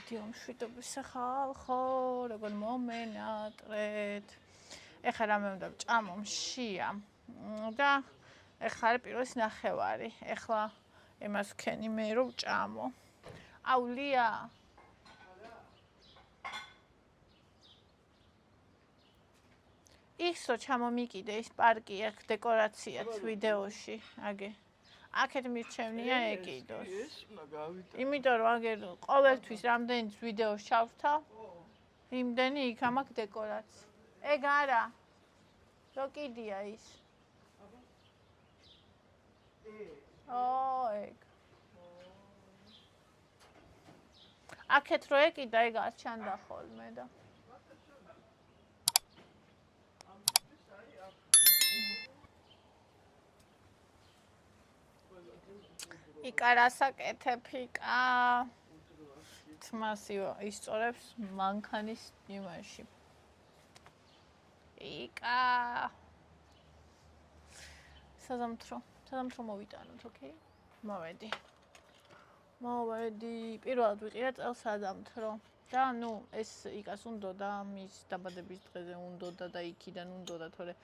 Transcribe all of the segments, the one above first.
მოვიდი მშვიდობის ხალხო, როგორ მომენატრეთ. ეხლა რამე უნდა ვჭამო მშია და ეხლა არის პირველის ნახევარი. ეხლა იმას ვქენი მე რომ ვჭამო. აუ ლია ისო ჩამომიკიდე ის პარკი აქ დეკორაციაც ვიდეოში აგე აქეთ მირჩევნია ეკიდოს იმიტომ რომ აგერ ყოველთვის რამდენიც ვიდეოს ჩავთავ იმდენი იქ ამაკ დეკორაცია ეგ არა რო კიდია ის ეგ აქეთ რო ეკიდა ეგ არ ჩანდა ხოლმე და იკა რასაკეთებ იკა თმას ისწორებს მანქანის იმაში იკა საზამთრო მოვიტანოთ ოკეი მოვედი პირველად ვიყირა წელს საზამთრო და ნუ ეს იკას უნდოდა მის დაბადების დღეზე უნდოდა და იქიდან უნდოდა თორე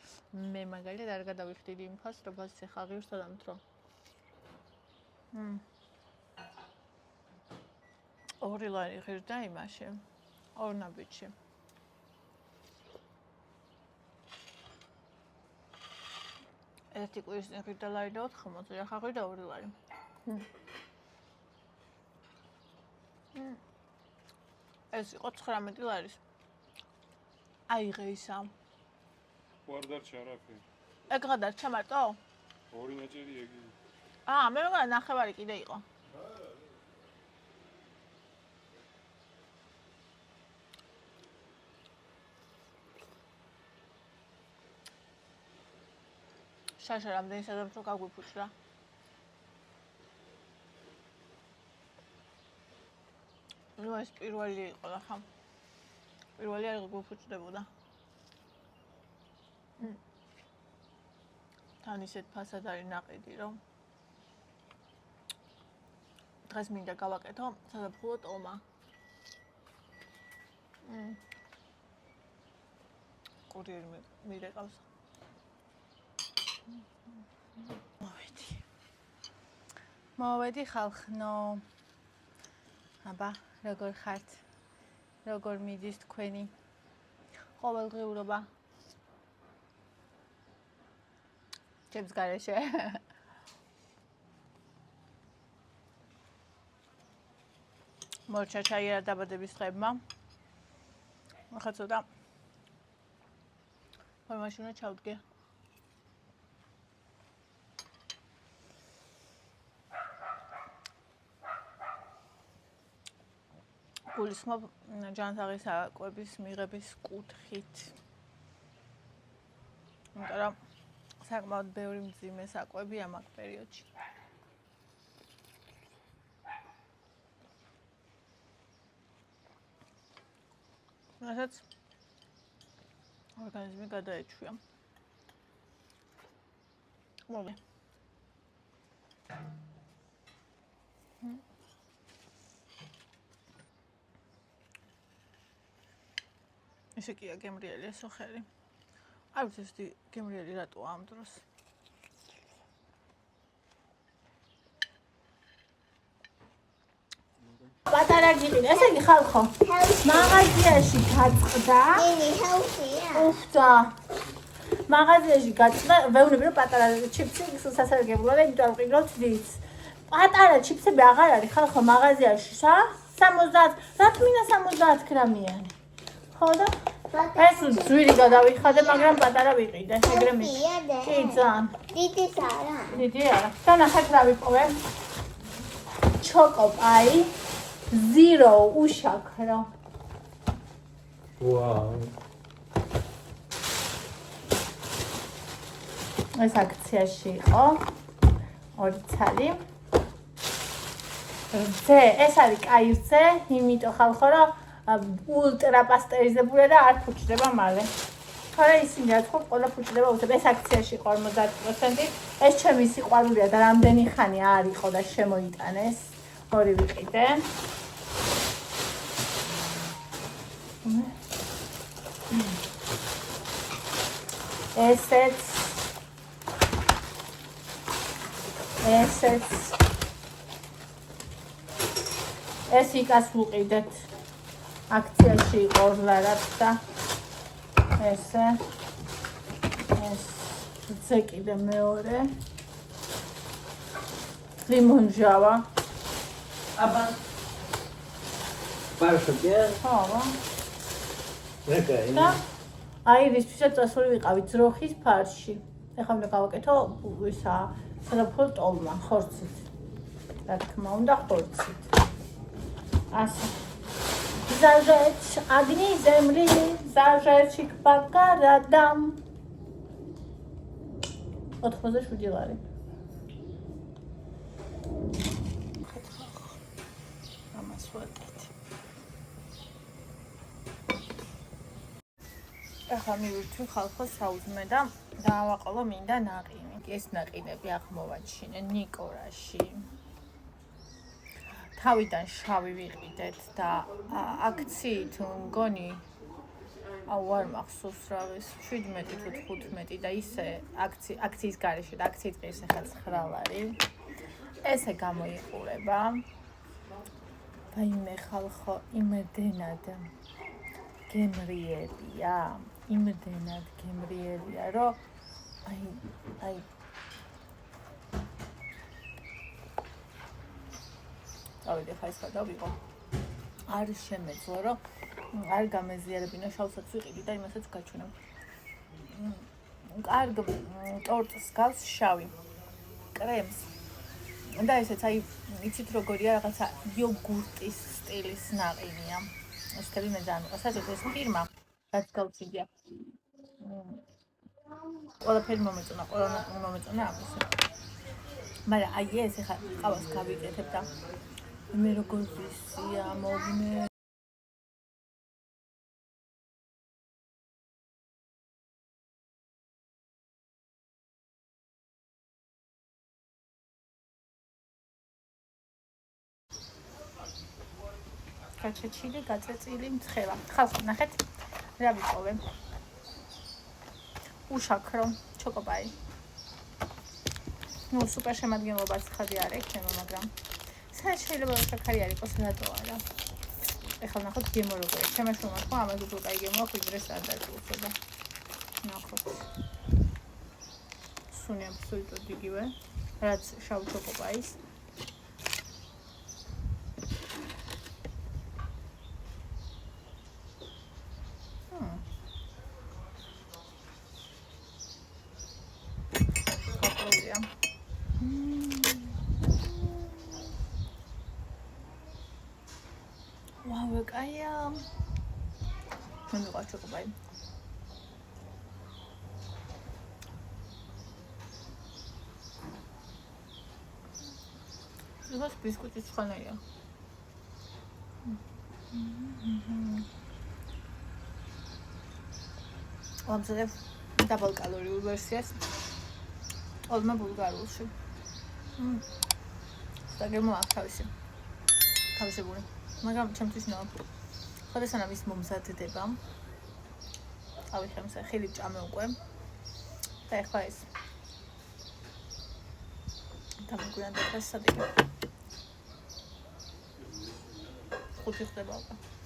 მე მაგალითად არ გადავიხდიდი იმ ფასს რომ ბაზის ახლა ღირს საზამთრო ორი ლარი ღირდა იმაში ორ ნაბიჯში ერთი კვირის წინ ღირდა ლარი და 80 ახლა ღირდა 2 ლარი ეს იყო 19 ლარის აიღე ისა ვარ დარჩა არაფერი ეგ გადარჩა მარტო ორი ნაჭერი ეგი მე მეგონა ნახევარი კიდე იყო შაშა რამდენი საზამთრო გაგვიფუჭრა ნუ ეს პირველი იყო და ხა პირველი არ გვიფუჭდებოდა თან ისეთ ფასად არის ნაყიდი რომ დღეს მინდა გავაკეთო საზაფხულო ტომა კურიერი მირეკავს მოვედი ხალხნო აბა როგორ ხართ როგორ მიდის თქვენი ყოველდღიურობა ჩემს გარეშე მორჩა ჩაიერა დაბადების დღეებმა ახლა ცოტა ფორმაში უნდა ჩავდგე გულისხმობ ჯანსაღის საკვების მიღების კუთხით იმიტომ რომ საკმაოდ ბევრი მძიმე საკვებია მაგ პერიოდში რასაც ორგანიზმი გადაეჩვია მოვე ესე კი გემრიელი ესო ხელი არ ვიცი ეს გემრიელი რატოა ამ დროს პატარა გიყიდა ესე იგი ხალხო მაღაზიაში გაწყდა უფდა მაღაზიაში გაწყდა ვეუბნები რომ პატარა ჩიპსი სასარგებლოა იმიტომ რომ ყიდრობთ დიც პატარა ჩიპსები აღარ არის ხალხო მაღაზიაში 70 რატოინა 70 გრამიანი ხო და ეს ძვირი გადავიხადე მაგრამ პატარა ვიყიდე ეგრე მე კი ძალიან დიდი არა და ნახეთ რა ვიპოვე ჩოკო პაი ზირო უშაქრო ვაუ ეს აქციაში იყო ორი ცალი ეს არის კაი რძე იმიტომ ხალხო რომ ულტრა პასტერიზებულია და არ ფუჭდება მალე. თორე ისინი რა თქმა ყველა ფუჭდება უცებ ეს აქციაში იყო 50%. ეს ჩემი სიყვარულია და რამდენი ხანი არ იყო და შემოიტანეს. ორი ვიყიდე. ესეც ეს იქას ვუყიდეთ აქციაში იყო ლარად და ეს ზეკიდე მეორე ლიმონჟავა აბა ბარშოკია ხო რეკაი და აი ვისთვისაც წასული ვიყავი ძროხის ფარში ეხლა უნდა გავაკეთო ისა საფოლ ტოლმა ხორცით რა თქმა უნდა ხორცით ასე ზაჟეჩ აგნი ზემლი ზაჟეჩიკ ბაკარადამ 87 ლარი ამას ვაკეთე ახლა მივირთვი ხალხოს საუზმე და დავაყოლო მინდა ნაყინი. ეს ნაყინები აღმოვაჩინე ნიკორაში. თავიდან შავი ვიყიდეთ და აქციით მგონი არ მახსოვს რა ეს 17 თუ 15 და ისე აქციის გარეშე და აქციით ღირს ახლა 9 ლარი. ესე გამოიყურება. ვაიმე ხალხო იმდენად გემრიელია. იმდენად გემრიელია, რომ აი ავიდე ხა ის გადავიღო. არ შემეძლო, რომ არ გამეზიარებინა შავსაც ვიყიდი და იმასაც გაჩვენებ. კარგ ტორტს გავს შავი კრემს. და ესეც აი იცით როგორია რაღაცა იოგურტის სტილის ნაყინია. ესები მე ძალიან მიყავს. საერთოდ ეს ფირმა რაც გავწიდია. ყველაფერი მომეწონა, ყველა ნაყინი მომეწონა ამისი. მაგრამ აი ეს ეხლა ყავას გავიკეთებ და მე როგორ ვისია მოვინე გაჩეჩილი, გაწეწილი მცხელა. ხალხო, ნახეთ, რა ვიყოვე. უშაქრო, ჩოკოპაი. ნუ სუპერ შემადგენლობაც ხადი არ ექნება, მაგრამ შეიძლება უშაქარი არ იყოს, რატო არა. ეხლა ნახოთ გემო როგორია. შემაშუმა თქვა, ამაზე თუ კაი გემოა, ვიდრე სტანდარტი უწოდა. ნახოთ. სუნი აბსოლუტურად იგივე, რაც შავ ჩოკოპაის. Wow, კაია. მე მიყვარს ჩოკოპაი. ეს ბისკვიტი ცხანია. ვამზადებ დაბალ კალორიულ ვერსიას. ოდმა ბულგარულში. და გემოაქვს თავისებური. მაგრამ ჩემთვის ნო. ხოდესანამ ის მომზადდება. ავიხემ ხილი ჭამე უკვე. და ეხლა ეს. დამგვიანდა დღეს სადიღე. ხუთი ხდება უკვე.